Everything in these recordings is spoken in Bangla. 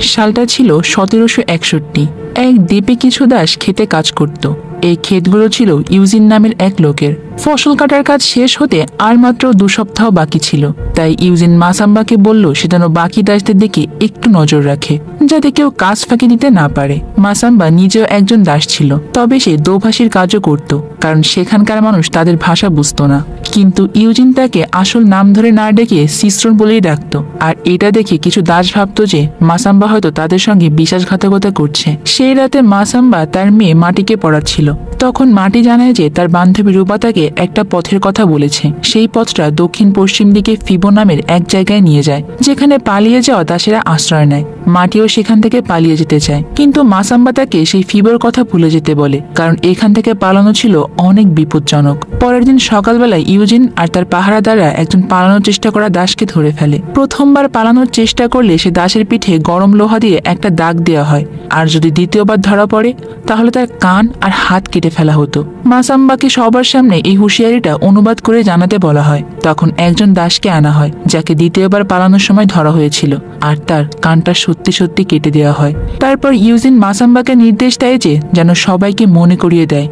সালটা ছিল 1761। এক দ্বীপে কিছু দাস খেতে কাজ করত। এই ক্ষেতগুলো ছিল ইউজিন নামের এক লোকের। ফসল কাটার কাজ শেষ হতে আর মাত্র 2 সপ্তাহ বাকি ছিল। তাই ইউজিন মাসাম্বাকে বলল সে যেন বাকি দাসদের দিকে একটু নজর রাখে, যাতে কেউ কাজ ফাঁকি দিতে না পারে। মাসাম্বা নিজেও একজন দাস ছিল, তবে সে দোভাষীর কাজও করত, কারণ সেখানকার মানুষ তাদের ভাষা বুঝত না। কিন্তু ইউজিন তাকে আসল নাম ধরে না ডেকে সিস্ট্রন বলেই ডাকত। আর এটা দেখে কিছু দাস ভাবত যে মাসাম্বা হয়তো তাদের সঙ্গে বিশ্বাসঘাতকতা করছে। সেই রাতে মাসাম্বা তার মেয়ে মাটিকে পড়াচ্ছিল। তখন মাটি জানায় যে তার বান্ধবী রূপা তাকে একটা পথের কথা বলেছে। সেই পথটা দক্ষিণ পশ্চিম দিকে ফিবো নামের এক জায়গায় নিয়ে যায়, যেখানে পালিয়ে যাওয়া দাসেরা আশ্রয় নেয়। মাটিও সেখান থেকে পালিয়ে যেতে চায়, কিন্তু মাসাম্বা তাকে সেই ফিবোর কথা ভুলে যেতে বলে, কারণ এখান থেকে পালানো ছিল অনেক বিপজ্জনক। পরের দিন সকালবেলায় ইউজিন আর তার পাহারাদাররা একজন পালানোর চেষ্টা করা দাসকে ধরে ফেলে। প্রথমবার পালানোর চেষ্টা করলে সে দাসের পিঠে গরম লোহা দিয়ে একটা দাগ দেওয়া হয়, আর যদি দ্বিতীয়বার ধরা পড়ে তাহলে তার কান আর হাত কেটে ফেলা হতো। মাসাম্বাকে সবার সামনে এই হুঁশিয়ারিটা অনুবাদ করে জানাতে বলা হয়। তখন একজন দাসকে আনা হয়, যাকে দ্বিতীয়বার পালানোর সময় ধরা হয়েছিল, আর তার কানটা সত্যি সত্যি কেটে দেওয়া হয়। তারপর ইউজিন মাসাম্বাকে নির্দেশ দেয় যে যেন সবাইকে মনে করিয়ে দেয়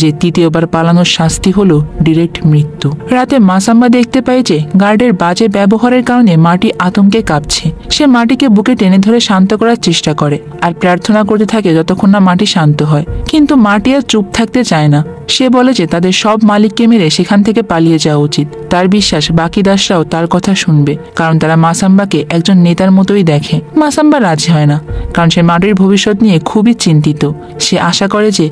যে তৃতীয়বার পালানোর শাস্তি হলো ডিরেক্ট মৃত্যু। রাতে মাসাম্বা দেখতে পায় যে গার্ডের বাজে ব্যবহারের কারণে মাটি আতঙ্কে কাঁপছে। সে মাটিকে বুকে টেনে ধরে শান্ত করার চেষ্টা করে আর প্রার্থনা করতে থাকে যতক্ষণ না মাটি শান্ত হয়। কিন্তু মাটি আর চুপ থাকতে চায় না। সে বলে যে তাদের সব মালিককে মেরে সেখান থেকে পালিয়ে যাওয়া উচিত। তার বিশ্বাস বাকি দাসরাও তার কথা শুনবে, কারণ তারা মাসাম্বাকে একজন নেতার মতোই দেখে। মাসাম্বা রাজি হয় না, কারণ সে মাটির ভবিষ্যৎ নিয়ে খুবই চিন্তিত। সে আশা করে যে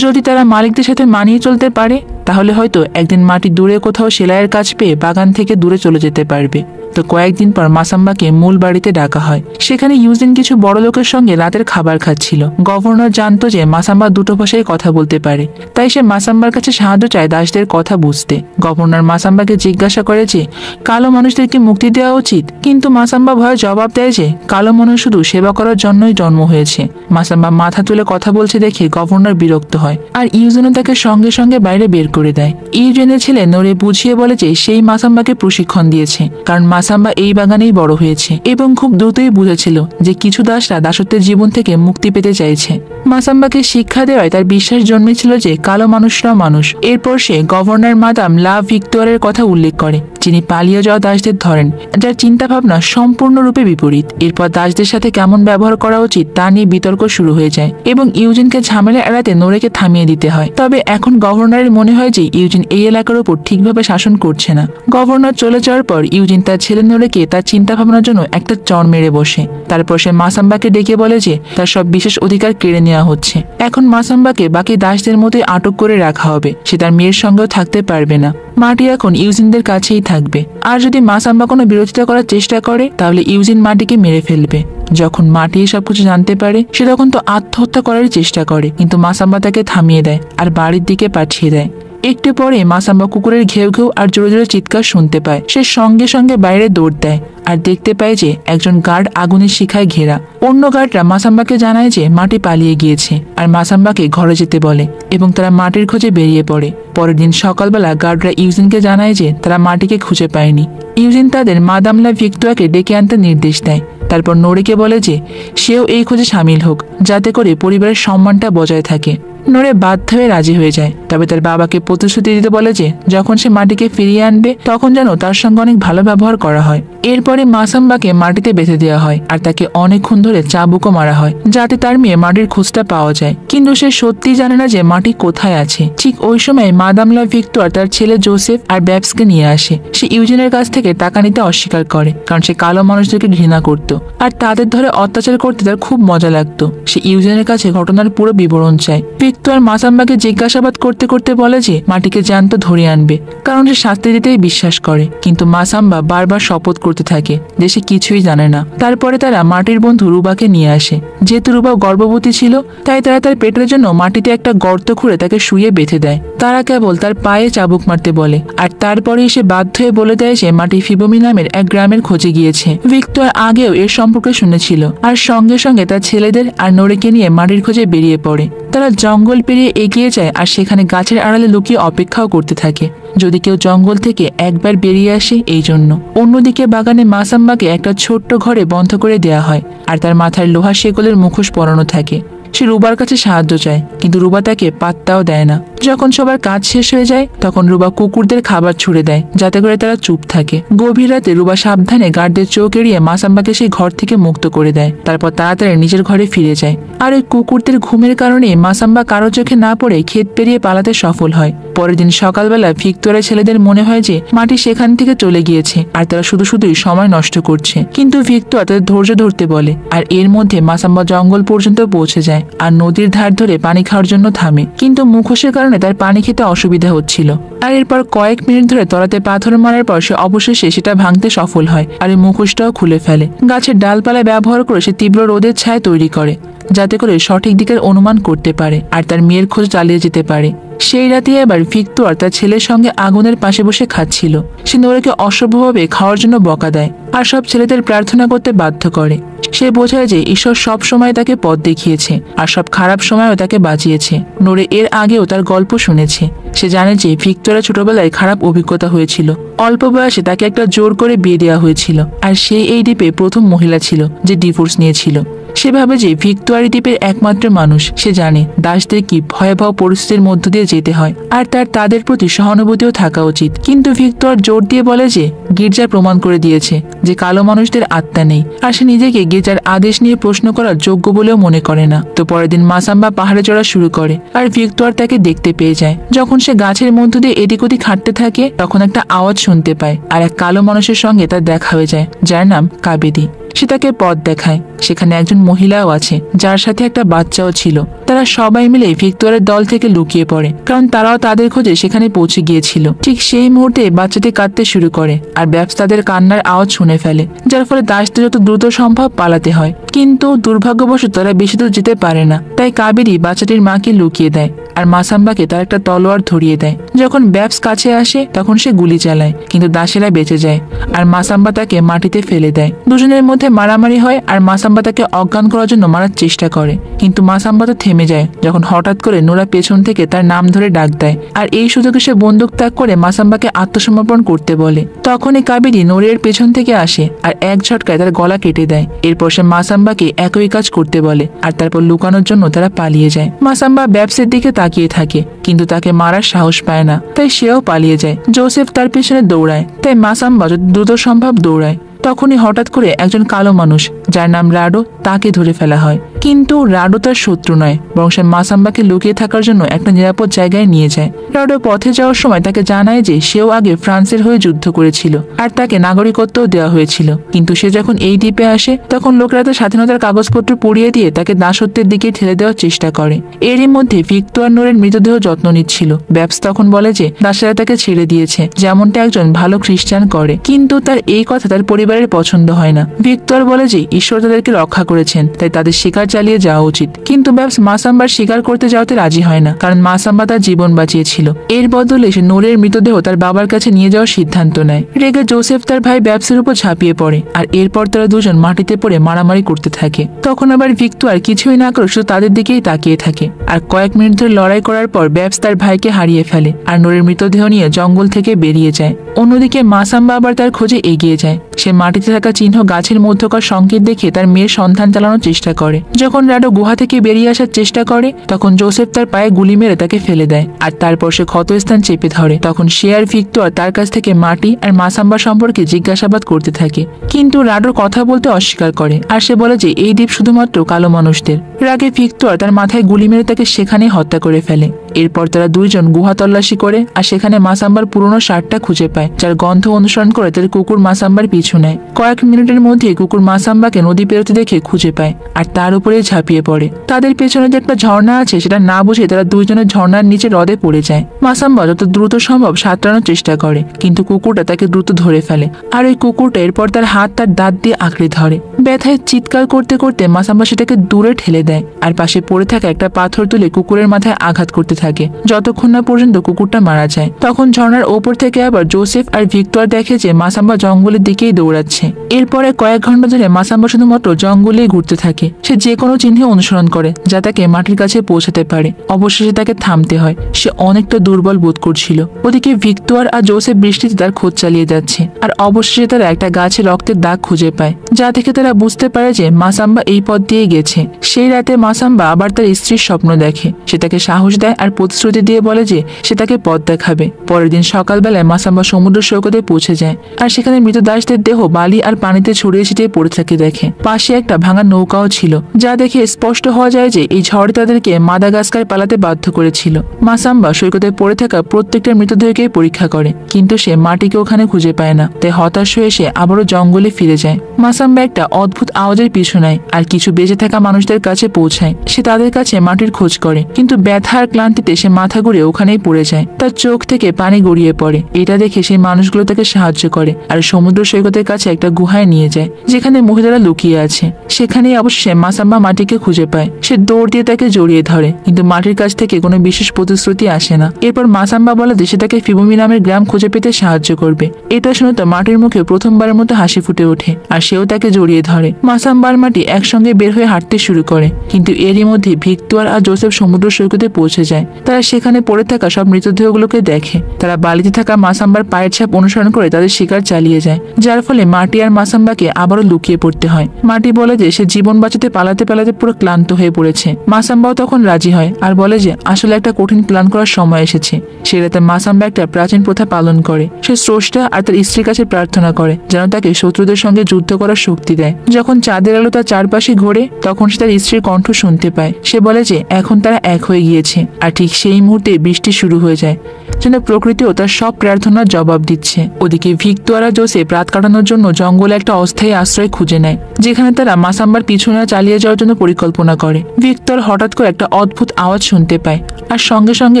যদি তারা মালিকদের সাথে মানিয়ে চলতে পারে তাহলে হয়তো একদিন মাটি দূরে কোথাও সেলাইয়ের কাজ পেয়ে বাগান থেকে দূরে চলে যেতে পারবে। তো কয়েকদিন পর মাসাম্বাকে মূল বাড়িতে ডাকা হয়। সেখানে ইউজিন কিছু বড় লোকের সঙ্গে রাতের খাবার খাচ্ছিল। গভর্নর জানতো যে মাসাম্বা দুটো ভাষায় কথা বলতে পারে, তাই সে মাসাম্বার কাছে সাহায্য চায় দাসদের কথা বুঝতে। গভর্নর মাসাম্বাকে জিজ্ঞাসা করে যে কালো মানুষদেরকে মুক্তি দেওয়া উচিত, কিন্তু মাসাম্বা ভয়ে জবাব দেয় যে কালো মানুষ শুধু সেবা করার জন্যই জন্ম হয়েছে। মাসাম্বা মাথা তুলে কথা বলছে দেখে গভর্নর বিরক্ত হয়, আর ইউজিনও তাকে সঙ্গে সঙ্গে বাইরে বের করে দেয়। ইউজিনের ছেলে নোরে বুঝিয়ে বলে যে সেই মাসাম্বাকে প্রশিক্ষণ দিয়েছে, কারণ মাসাম্বা এই বাগানেই বড় হয়েছে এবং খুব দ্রুতই বুঝেছিল যে কিছু দাসরা দাসত্বের জীবন থেকে মুক্তি পেতে চাইছে। মাসাম্বাকে শিক্ষা দেওয়ায় তার বিশ্বাস জন্মেছিল যে কালো মানুষরাও মানুষ। এরপর সে গভর্নর মাদাম লা ভিক্টোরিয়ার কথা উল্লেখ করে, যিনি পালিয়ে যাওয়া দাসদের ধরেন, যার চিন্তা ভাবনা সম্পূর্ণরূপে বিপরীত। এরপর দাসদের সাথে কেমন ব্যবহার করা উচিত তা নিয়ে বিতর্ক শুরু হয়ে যায় এবং ইউজিনকে ঝামেলা এড়াতে নোরেকে থামিয়ে দিতে হয়। তবে এখন গভর্নরের মনে হয় যে ইউজিন এই এলাকার উপর ঠিকভাবে শাসন করছে না। গভর্নর চলে যাওয়ার পর ইউজিন তার ছেলে নোরেকে তার চিন্তা ভাবনার জন্য একটা চড় মেরে বসে। তারপর সে মাসাম্বাকে ডেকে বলে যে তার সব বিশেষ অধিকার কেড়ে নেওয়া হচ্ছে। এখন মাসাম্বাকে বাকি দাসদের মতোই আটক করে রাখা হবে। সে তার মেয়ের সঙ্গেও থাকতে পারবে না। মাটি এখন ইউজিনদের কাছেই থাকবে, আর যদি মাসাম্বা কোনো বিরোধিতা করার চেষ্টা করে তাহলে ইউজিন মাটিকে মেরে ফেলবে। যখন মাটি সবকিছু জানতে পারে সে তখন তো আত্মহত্যা করার চেষ্টা করে, কিন্তু মাসাম্বা তাকে থামিয়ে দেয় আর বাড়ির দিকে পাঠিয়ে দেয়। একটু পরে মাসাম্বা কুকুরের ঘেউ ঘেউ আর জোরে জোরে চিৎকার শুনতে পায়। সে সঙ্গে সঙ্গে বাইরে দৌড় দেয় আর দেখতে পায় যে একজন গার্ড আগুনের শিখায় ঘেরা। অন্য গার্ডরা মাসাম্বাকে জানায় যে মাটি পালিয়ে গিয়েছে আর মাসাম্বাকে ঘরে যেতে বলে এবং তারা মাটির খোঁজে বেরিয়ে পড়ে। পরের দিন সকালবেলা গার্ডরা ইউজিনকে জানায় যে তারা মাটিকে খুঁজে পায়নি। ইউজিন তাদের মাদাম লা ভিক্টোরিয়াকে ডেকে আনতে নির্দেশ দেয়। তারপর নোরেকে বলে যে সেও এই খোঁজে সামিল হোক, যাতে করে পরিবারের সম্মানটা বজায় থাকে। নোরে বাধ্য হয়ে রাজি হয়ে যায়, তবে তার বাবাকে প্রতিশ্রুতি দিতে বলে যে যখন সে মাটিকে ফিরিয়ে আনবে তখন যেন তার সঙ্গে অনেক ভালো ব্যবহার করা হয়। এরপরে মাসাম্বাকে মাটিতে বেঁধে দেওয়া হয় আর তাকে অনেকক্ষণ ধরে চাবুকও মারা হয়, যাতে তার মেয়ে মাটির খোঁজটা পাওয়া যায়। কিন্তু সে সত্যি জানে না যে মাটি কোথায় আছে। ঠিক ওই সময় মাদাম লা ভিক্টোর তার ছেলে জোসেফ আর ব্যাবসকে নিয়ে আসে। সে ইউজিনের কাছ থেকে টাকা নিতে অস্বীকার করে, কারণ সে কালো মানুষদেরকে ঘৃণা করত আর তাদের ধরে অত্যাচার করতে তার খুব মজা লাগতো। সে ইউজিনের কাছে ঘটনার পুরো বিবরণ চায়। ভিক্টোর মাসাম্বাকে জিজ্ঞাসাবাদ করতে করতে বলে যে মাটিকে জ্যান্ত ধরিয়ে আনবে, কারণ সে শাস্তি দিতেই বিশ্বাস করে। কিন্তু মাসাম্বা বারবার শপথ করতে থাকে যে সে কিছুই জানে না। তারপরে তারা মাটির বন্ধু রুবাকে নিয়ে আসে। যেহেতু রুবা গর্ভবতী ছিল তাই তারা তার পেটের জন্য মাটিতে একটা গর্ত খুঁড়ে তাকে শুয়ে বেঁধে দেয়। তারা কেবল তার পায়ে চাবুক মারতে বলে, আর তারপরেই সে বাধ্য হয়ে বলে দেয় যে মাটি ফিবোমি নামের এক গ্রামের খোঁজে গিয়েছে। ভিক্টোর আগেও এর সম্পর্কে শুনেছিল আর সঙ্গে সঙ্গে তার ছেলেদের আর নোরেকে নিয়ে মাটির খোঁজে বেরিয়ে পড়ে। তারা জঙ্গল পেরিয়ে এগিয়ে যায় আর সেখানে গাছের আড়ালে লুকিয়ে অপেক্ষাও করতে থাকে যদি কেউ জঙ্গল থেকে একবার বেরিয়ে আসে। এই জন্য অন্যদিকে বাগানে মাসাম্বাকে একটা ছোট্ট ঘরে বন্ধ করে দেয়া হয় আর তার মাথায় লোহার শেকলের মুখোশ পরানো থাকে। সে রুবার কাছে সাহায্য চায় কিন্তু রুবা তাকে পাত্তাও দেয় না। যখন সবার কাজ শেষ হয়ে যায় তখন রুবা কুকুরদের খাবার ছুড়ে দেয় যাতে করে তারা চুপ থাকে। গভীর রাতে রুবা সাবধানে গার্ডদের চোখ এড়িয়ে মাসাম্বাকে সেই ঘর থেকে মুক্ত করে দেয়। তারপর তাড়াতাড়ি নিজের ঘরে ফিরে যায়। আর ওই কুকুরদের ঘুমের কারণে মাসাম্বা কারো চোখে না পড়ে ক্ষেত পেরিয়ে পালাতে সফল হয়। পরের দিন সকালবেলা ভিক্টোরিয়ার ছেলেদের মনে হয় যে মাটি সেখান থেকে চলে গিয়েছে আর তারা শুধুই সময় নষ্ট করছে। কিন্তু ভিক্টোরিয়া তাদের ধৈর্য ধরতে বলে আর এর মধ্যে মাসাম্বা জঙ্গল পর্যন্ত পৌঁছে যায় আর নদীর ধার ধরে পানি খাওয়ার জন্য থামে। কিন্তু মুখোশের কারণে তার পানি খেতে অসুবিধা হচ্ছিল। আর এরপর কয়েক মিনিট ধরে তলাতে পাথর মারার পর সে অবশেষে সেটা ভাঙতে সফল হয় আর এই মুখোশটাও খুলে ফেলে। গাছের ডালপালা ব্যবহার করে সে তীব্র রোদের ছায়া তৈরি করে যাতে করে সঠিক দিকের অনুমান করতে পারে আর তার মেয়ের খোঁজ চালিয়ে যেতে পারে। সেই রাতে এবার ভিক্টোরিয়া তার ছেলের সঙ্গে আগুনের পাশে বসে খাচ্ছিল। সে নোরাকে অসভ্যভাবে খাওয়ার জন্য বকা দেয় আর সব ছেলেদের প্রার্থনা করতে বাধ্য করে। সে বোঝায় যে ঈশ্বর সব সময় তাকে পথ দেখিয়েছে আর সব খারাপ সময়ও তাকে বাঁচিয়েছে। নোরে এর আগেও তার গল্প শুনেছে। সে জানে যে ভিক্টোরিয়া ছোটবেলায় খারাপ অভিজ্ঞতা হয়েছিল। অল্প বয়সে তাকে একটা জোর করে বিয়ে দেওয়া হয়েছিল আর সে এই দ্বীপে প্রথম মহিলা ছিল যে ডিভোর্স নিয়েছিল। সে ভাবে যে ভিক্টোরিয়া দ্বীপের একমাত্র মানুষ। সে জানে দাসদের কি ভয়াবহ পরিস্থিতির মধ্য দিয়ে যেতে হয় আর তাদের প্রতি সহানুভূতিও থাকা উচিত। কিন্তু ভিক্টোরিয়া জোর দিয়ে বলে যে গির্জা প্রমাণ করে দিয়েছে যে কালো মানুষদের আত্মা নেই আর সে নিজেকে গির্জার আদেশ নিয়ে প্রশ্ন করার যোগ্য বলেও মনে করে না। তো পরের দিন মাসাম্বা পাহাড়ে চড়া শুরু করে আর ভিক্টোরিয়া তাকে দেখতে পেয়ে যায়। যখন সে গাছের মধ্য দিয়ে এদিক ওদিক হাঁটতে থাকে তখন একটা আওয়াজ শুনতে পায় আর এক কালো মানুষের সঙ্গে তার দেখা হয়ে যায় যার নাম কাবেদী। সে তাকে পথ দেখায়। সেখানে একজন মহিলাও আছে যার সাথে একটা বাচ্চাও ছিল। তারা সবাই মিলে ভিক্টোরিয়ার দল থেকে লুকিয়ে পড়ে কারণ তারাও তাদের খোঁজে সেখানে পৌঁছে গিয়েছিল। ঠিক সেই মুহূর্তে বাচ্চাটি কাঁদতে শুরু করে আর ব্যাবস তাদের কান্নার আওয়াজ শুনে ফেলে যার ফলে দাসদের যত দ্রুত সম্ভব পালাতে হয়। কিন্তু দুর্ভাগ্যবশত তারা বেশি দূর যেতে পারে না। তাই কাবেরী বাচ্চাটির মাকে লুকিয়ে দেয় আর মাসাম্বাকে তার একটা তলোয়ার ধরিয়ে দেয়। যখন ব্যাবস কাছে আসে তখন সে গুলি চালায় কিন্তু দাসেরা বেঁচে যায় আর মাসাম্বা তাকে মাটিতে ফেলে দেয়। দুজনের মধ্যে মারামারি হয় আর মাসাম্বা তাকে অজ্ঞান করার জন্য মারার চেষ্টা করে কিন্তু মাসাম্বা তো থেমে যায় যখন হঠাৎ করে নোরা পেছন থেকে তার নাম ধরে ডাক দেয় আর এই সুযোগে সে বন্দুক ত্যাগ করে মাসাম্বাকে আত্মসমর্পণ করতে বলে। তখনই কাবেরী নোরের পেছন থেকে আসে আর এক ঝটকায় তার গলা কেটে দেয়। এরপর সে মাসাম্বাকে একই কাজ করতে বলে আর তারপর লুকানোর জন্য তারা পালিয়ে যায়। মাসাম্বা ব্যাবসের দিকে তাকিয়ে থাকে কিন্তু তাকে মারার সাহস পায় না তাই সেও পালিয়ে যায়। জোসেফ তার পেছনে দৌড়ায় তাই মাসাম্বা যত দ্রুত সম্ভব দৌড়ায়। তখনই হঠাৎ করে একজন কালো মানুষ যার নাম রাডো তাকে ধরে ফেলা হয়। কিন্তু রাডো তার শত্রু নয় বরং সে মাসাম্বাকে লুকিয়ে থাকার জন্য একটা নিরাপদ জায়গায় নিয়ে যায়। রাডো পথে যাওয়ার সময় তাকে জানায় যে সেও আগে ফ্রান্সের হয়ে যুদ্ধ করেছিল আর তাকে নাগরিকত্বও দেওয়া হয়েছিল। কিন্তু সে যখন এই দ্বীপে আসে তখন লোকেরা তার স্বাধীনতার কাগজপত্র পুড়িয়ে দিয়ে তাকে দাসত্বের দিকে ঠেলে দেওয়ার চেষ্টা করে। এরই মধ্যে ভিক্টোরিয়া নোরের মৃতদেহ যত্ন নিচ্ছিল। ব্যাবস তখন বলে যে দাসেরা তাকে ছেড়ে দিয়েছে যেমনটা একজন ভালো খ্রিস্টান করে। কিন্তু তার এই কথা তার পরিবারের পছন্দ হয় না। ভিক্টোরিয়া বলে যে ঈশ্বর তাদেরকে রক্ষা করেছেন তাই তাদের শিকার চালিয়ে যাওয়া উচিত। কিন্তু ব্যাবস মাসাম্বার শিকার করতে যাওয়াতে রাজি হয় না কারণ মাসাম্বা তার জীবন বাঁচিয়েছিল। এর বদলে সে নোরের মৃতদেহ তার বাবার কাছে নিয়ে যাওয়ার সিদ্ধান্ত নেয়। রেগে জোসেফ তার ভাই ব্যাবসের উপর ঝাঁপিয়ে পড়ে আর এরপর তারা দুজন মাটিতে পড়ে মারামারি করতে থাকে। তখন আবার ভিক্টোরিয়া কিছুই না করে শুধু তাদের দিকেই তাকিয়ে থাকে আর কয়েক মিনিট ধরে লড়াই করার পর ব্যাবস তার ভাইকে হারিয়ে ফেলে আর নোরের মৃতদেহ নিয়ে জঙ্গল থেকে বেরিয়ে যায়। অন্যদিকে মাসাম্বা আবার তার খোঁজে এগিয়ে যায়। সে মাটিতে থাকা চিহ্ন গাছের মধ্যকার সংকেত দেখে তার মেয়ের সন্ধান চালানোর চেষ্টা করে। যখন রাডো গুহা থেকে বেরিয়ে আসার চেষ্টা করে তখন জোসেফ তার পায়ে গুলি মেরে তাকে ফেলে দেয় আর তারপর সে ক্ষতস্থান চেপে ধরে। তখন সে আর ভিক্টোরিয়া তার কাছ থেকে মাটি আর মাসাম্বা সম্পর্কে জিজ্ঞাসাবাদ করতে থাকে কিন্তু রাডোর কথা বলতে অস্বীকার করে আর সে বলে যে এই দ্বীপ শুধুমাত্র কালো মানুষদের। রাগে ভিক্টোরিয়া তার মাথায় গুলি মেরে তাকে সেখানেই হত্যা করে ফেলে। এরপর তারা দুইজন গুহা তল্লাশি করে আর সেখানে মাসাম্বার পুরনো শার্টটা খুঁজে পায় যার গন্ধ অনুসরণ করে তাদের কুকুর মাসাম্বার পিছু নেয়। কয়েক মিনিটের মধ্যে কুকুর মাসাম্বাকে নদী পেরোতে দেখে খুঁজে পায় আর তার উপরে ঝাঁপিয়ে পড়ে। তাদের পেছনে যে একটা ঝর্ণা আছে সেটা না বুঝে তারা দুইজনের ঝর্ণার নিচে হ্রদে পড়ে যায়। মাসাম্বা যত দ্রুত সম্ভব সাঁতরানোর চেষ্টা করে কিন্তু কুকুরটা তাকে দ্রুত ধরে ফেলে আর ওই কুকুরটা এরপর তার হাত তার দাঁত দিয়ে আঁকড়ে ধরে। ব্যথায় চিৎকার করতে করতে মাসাম্বা সেটাকে দূরে ঠেলে দেয় আর পাশে পড়ে থাকা একটা পাথর তুলে কুকুরের মাথায় আঘাত করতে থাকে। থাকে যতক্ষণ না পর্যন্ত কুকুরটা মারা যায়। তখন ঝর্ণার ওপর থেকে আবার জোসেফ আর ভিক্টর দেখে যে মাসাম্বা জঙ্গলের দিকেই দৌড়াচ্ছে। এরপরে কয়েক ঘন্টা ধরে মাসাম্বা শুধুমাত্র জঙ্গলেই ঘুরতে থাকে। সে যে কোনো চিহ্ন অনুসরণ করে যা তাকে মাটির কাছে পৌঁছাতে পারে। অবশেষে তাকে থামতে হয়। সে অনেকটা দুর্বল বোধ করছিল। ওদিকে ভিক্টর আর জোসেফ বৃষ্টিতে তার খোঁজ চালিয়ে যাচ্ছে। আর অবশেষে তারা একটা গাছে রক্তের দাগ খুঁজে পায়, যা থেকে তারা বুঝতে পারে যে মাসাম্বা এই পথ দিয়ে গেছে। সেই রাতে মাসাম্বা আবার তার স্ত্রীর স্বপ্ন দেখে। সে তাকে সাহস দেয় আর প্রতিশ্রুতি দিয়ে বলে যে সে তাকে পথ দেখাবে। পরের দিন সকালবেলায় মাসাম্বা সমুদ্র সৈকতে পৌঁছে যায় আর সেখানে মৃত দাসদের দেহ বালি আর পানিতে ছড়িয়ে ছিটিয়ে পড়ে থাকে দেখে। পাশে একটা ভাঙা নৌকাও ছিল, যা দেখে স্পষ্ট হওয়া যায় যে এই ঝড় তাদেরকে মাদাগাস্কার পালাতে বাধ্য করেছিল। মাসাম্বা সৈকতে পড়ে থাকা প্রত্যেকটা মৃতদেহকে পরীক্ষা করে, কিন্তু সে মাটিকে ওখানে খুঁজে পায় না। তাই হতাশ হয়ে সে আবারও জঙ্গলে ফিরে যায়। মাসাম্বা একটা অদ্ভুত আওয়াজের পিছু নেয় আর কিছু বেঁচে থাকা মানুষদের কাছে পৌঁছায়। সে তাদের কাছে মাটির খোঁজ করে, কিন্তু ব্যথা আর ক্লান্তিতে সে মাথা ঘুরে ওখানেই পড়ে যায়। তার চোখ থেকে পানি গড়িয়ে পড়ে। এটা দেখে সেই মানুষগুলো তাকে সাহায্য করে আর সমুদ্র সৈকতের কাছে একটা গুহায় নিয়ে যায়, যেখানে মহিলারা লুকিয়ে আছে। সেখানেই অবশেষে মাসাম্বা মাটিকে খুঁজে পায়। সে দৌড় দিয়ে তাকে জড়িয়ে ধরে, কিন্তু মাটির কাছ থেকে কোনো বিশেষ প্রতিশ্রুতি আসে না। এরপর মাসাম্বা বলে যে সে তাকে ফিবুমি নামের গ্রাম খুঁজে পেতে সাহায্য করবে। এটা শুনে তো মাটির মুখে প্রথমবারের মতো হাসি ফুটে ওঠে আর সেও তাকে জড়িয়ে ধরে। মাসাম্বা আর মাটি একসঙ্গে বের হয়ে হাঁটতে শুরু করে, কিন্তু এরই মধ্যে ভিক্টর আর জোসেফ সমুদ্র সৈকতে পৌঁছে যায়। তারা সেখানে পড়ে থাকা সব মৃতদেহগুলোকে দেখে। তারা বালিতে থাকা মাসাম্বার পায়ের ছাপ অনুসরণ করে তাদের শিকার চালিয়ে যায়, যার ফলে মাটি আর মাসাম্বাকে আবারও লুকিয়ে পড়তে হয়। মাটি বলে যে সে জীবন বাঁচাতে পালাতে পালাতে পুরো ক্লান্ত হয়ে পড়েছে। মাসাম্বাও তখন রাজি হয় আর বলে যে আসলে একটা কঠিন প্ল্যান করার সময় এসেছে। সে রাতে মাসাম্বা একটা প্রাচীন প্রথা পালন করে। সে স্রষ্টা আর তার স্ত্রীর কাছে প্রার্থনা করে যেন তাকে শত্রুদের সঙ্গে যুদ্ধ করার শক্তি দেয়। যখন চাঁদের আলো তার চারপাশে ঘোরে, তখন সে তার স্ত্রীর কণ্ঠ শুনতে পায়। সে বলে যে এখন তারা এক হয়ে গিয়েছে। আর ঠিক সেই মুহূর্তে বৃষ্টি শুরু হয়ে যায়, যেন প্রকৃতিও তার সব প্রার্থনার জবাব দিচ্ছে। ওদিকে ভিক্টর আর জোসেফ রাত কাটানোর জন্য জঙ্গলে একটা অস্থায়ী আশ্রয় খুঁজে নেয়, যেখানে তারা মাসাম্বার পিছনে চালিয়ে যাওয়ার জন্য পরিকল্পনা করে। ভিক্টর হঠাৎ করে একটা অদ্ভুত আওয়াজ শুনতে পায় আর সঙ্গে সঙ্গে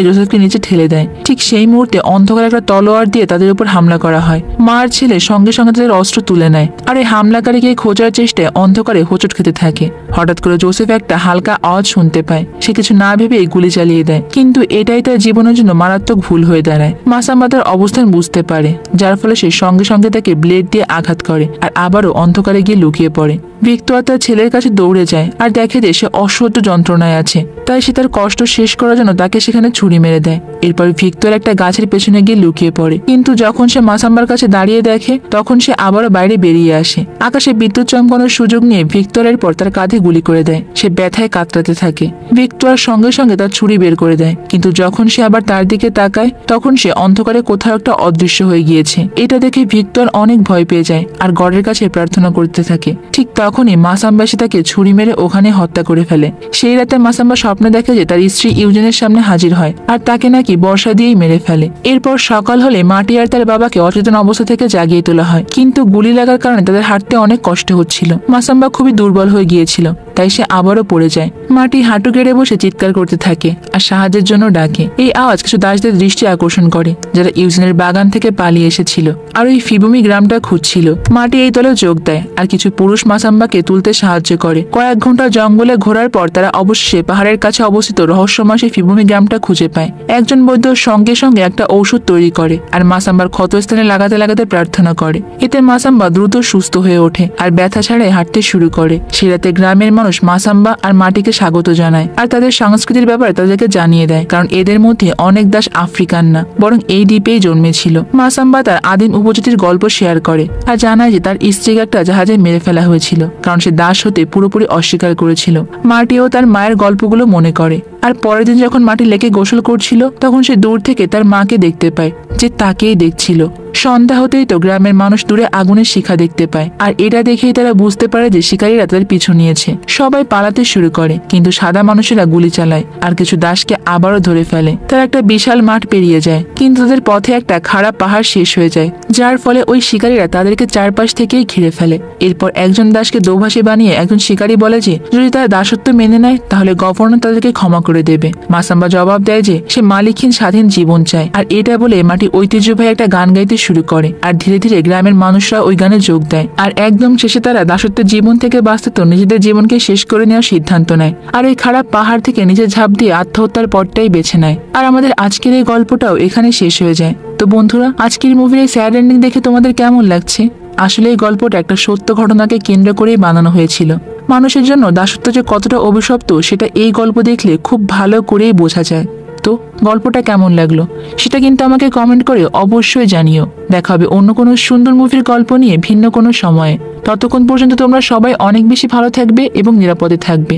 জোসেফকে নিচে ঠেলে দেয়। ঠিক সেই মুহূর্তে অন্ধকার একটা তলোয়ার দিয়ে তাদের উপর হামলা করা হয়। মা আর ছেলে সঙ্গে সঙ্গে তাদের অস্ত্র তুলে নেয় আর এই হামলাকারীকে খোঁজার চেষ্টায় অন্ধকারে হোঁচট খেতে থাকে। হঠাৎ করে জোসেফ একটা হালকা আওয়াজ শুনতে পায়। সে কিছু না ভেবে গুলি চালিয়ে দেয়, কিন্তু এটাই তার জীবনের জন্য মারাত্মক ভুল হয়ে দাঁড়ায়। মাসাম্বা তার অবস্থান বুঝতে পারে, যার ফলে সে সঙ্গে সঙ্গে তাকে ব্লেড দিয়ে আঘাত করে আর আবারও অন্ধকারে গিয়ে লুকিয়ে পড়ে। ভিক্টর তার ছেলের কাছে দৌড়ে যায় আর দেখে যে সে অসহ্য যন্ত্রণায় আছে। তাই সে তার কষ্ট শেষ করার জন্য তাকে সেখানে ছুরি মেরে দেয়। এরপর ভিক্টর একটা গাছের পেছনে গিয়ে লুকিয়ে পড়ে, কিন্তু যখন সে মাসাম্বার কাছে দাঁড়িয়ে দেখে, তখন সে আবারও বাইরে বেরিয়ে আসে। আকাশে বিদ্যুৎ চমকানোর সুযোগ নিয়ে ভিক্টরের পর তার কাঁধে গুলি করে দেয়। সে ব্যথায় কাতরাতে থাকে। ভিক্টর সঙ্গে সঙ্গে তার ছুরি বের করে দেয়, কিন্তু যখন সে আবার তার দিকে তাকায়, তখন সে অন্ধকারে কোথাও একটা অদৃশ্য হয়ে গিয়েছে। এটা দেখে ভিক্টর অনেক ভয় পেয়ে যায় আর গডের কাছে প্রার্থনা করতে থাকে। ঠিক তখনই মাসাম্বা এসে তাকে ছুরি মেরে ওখানে হত্যা করে ফেলে। সেই রাতে মাসাম্বা স্বপ্নে দেখে যে তার স্ত্রী ইউজেনের সামনে হাজির হয় আর তাকে নাকি বর্ষা দিয়েই মেরে ফেলে। এরপর সকাল হলে মাটি আর তার বাবাকে অচেতন অবস্থা থেকে জাগিয়ে তোলা হয়, কিন্তু গুলি লাগার কারণে তাদের হাঁটতে অনেক কষ্ট হচ্ছিল। মাসাম্বা খুবই দুর্বল হয়ে গিয়েছিল, তাই সে আবারও পড়ে যায়। মাটি হাঁটু গেড়ে বসে চিৎকার করতে থাকে আর সাহায্যের জন্য ডাকে। এই আওয়াজ কিছু দাসদের দৃষ্টি আকর্ষণ করে, যারা ইউজেনের বাগান থেকে পালিয়ে এসেছিল আর ওই ফিবুমি গ্রামটা খুঁজছিল। মাটি এই দলে যোগ দেয় আর কিছু পুরুষ মাসাম্বাকে তুলতে সাহায্য করে। কয়েক ঘন্টা জঙ্গলে ঘোরার পর তারা অবশেষে পাহাড়ের কাছে অবস্থিত রহস্যময় সেই ফিবুমি গ্রামটা খুঁজে পায়। একজন বৈদ্য সঙ্গে সঙ্গে একটা ঔষধ তৈরি করে আর মাসাম্বার ক্ষতস্থানে লাগাতে লাগাতে প্রার্থনা করে। এতে মাসাম্বা দ্রুত সুস্থ হয়ে ওঠে আর ব্যথা ছাড়াই হাঁটতে শুরু করে। সে রাতে গ্রামের মানুষ মাসাম্বা আর মাটিকে স্বাগত জানায় আর তাদের সংস্কৃতির ব্যাপারে তাদেরকে জানিয়ে দেয়, কারণ এদের মধ্যে অনেক দাস আফ্রিকান না, বরং এই দ্বীপেই জন্মেছিল। মাসাম্বা তার আদিম উপজাতির গল্প শেয়ার করে আর জানায় যে তার স্ত্রীকে একটা জাহাজে মেরে ফেলা হয়েছিল, কারণ সে দাস হতে পুরোপুরি অস্বীকার করেছিল। মাটিও তার মায়ের গল্পগুলো মনে করে। আর পরের দিন যখন মাটি লেকে গোসল করছিল, তখন সে দূর থেকে তার মাকে দেখতে পায়, যে তাকেই দেখছিল। সন্ধ্যা হতেই তো গ্রামের মানুষ দূরে আগুনের শিখা দেখতে পায় আর এটা দেখেই তারা বুঝতে পারে যে শিকারীরা তাদের পিছু নিয়েছে। সবাই পালাতে শুরু করে, কিন্তু সাদা মানুষেরা গুলি চালায় আর কিছু দাসকে আবারও ধরে ফেলে। তারা একটা বিশাল মাঠ পেরিয়ে যায়, কিন্তু তাদের পথে একটা খারাপ পাহাড় শেষ হয়ে যায়, যার ফলে ওই শিকারীরা তাদেরকে চারপাশ থেকেই ঘিরে ফেলে। এরপর একজন দাসকে দোভাষী বানিয়ে একজন শিকারী বলে যে যদি তারা দাসত্ব মেনে নেয়, তাহলে গভর্নর তাদেরকে ক্ষমা করে দেবে। মাসাম্বা জবাব দেয় যে সে মালিকহীন স্বাধীন জীবন চায়, আর এটা বলে মাটি ঐতিহ্যবাহী একটা গান গাইতে শুরু করে আর ধীরে ধীরে গ্রামের মানুষরা ওই গানে যোগ দেয়। আর একদম শেষে তারা দাসত্বের জীবন থেকে বাঁচতে তো নিজেদের জীবনকে শেষ করে নেওয়ার সিদ্ধান্ত নেয় আর ওই খারাপ পাহাড় থেকে নিজের ঝাঁপ দিয়ে আত্মহত্যার পথটাই বেছে নেয়। আর আমাদের আজকের এই গল্পটাও এখানে শেষ হয়ে যায়। তো বন্ধুরা, আজকের মুভির এই স্যাড এন্ডিং দেখে তোমাদের কেমন লাগছে? আসলে এই গল্পটা একটা সত্য ঘটনাকে কেন্দ্র করেই বানানো হয়েছিল। মানুষের জন্য দাসত্ব যে কতটা অভিশপ্ত সেটা এই গল্প দেখলে খুব ভালো করেই বোঝা যায়। তো গল্পটা কেমন লাগলো সেটা কিন্তু আমাকে কমেন্ট করে অবশ্যই জানিও। দেখা হবে অন্য কোনো সুন্দর মুভির গল্প নিয়ে ভিন্ন কোনো সময়ে। ততক্ষণ পর্যন্ত তোমরা সবাই অনেক বেশি ভালো থাকবে এবং নিরাপদে থাকবে।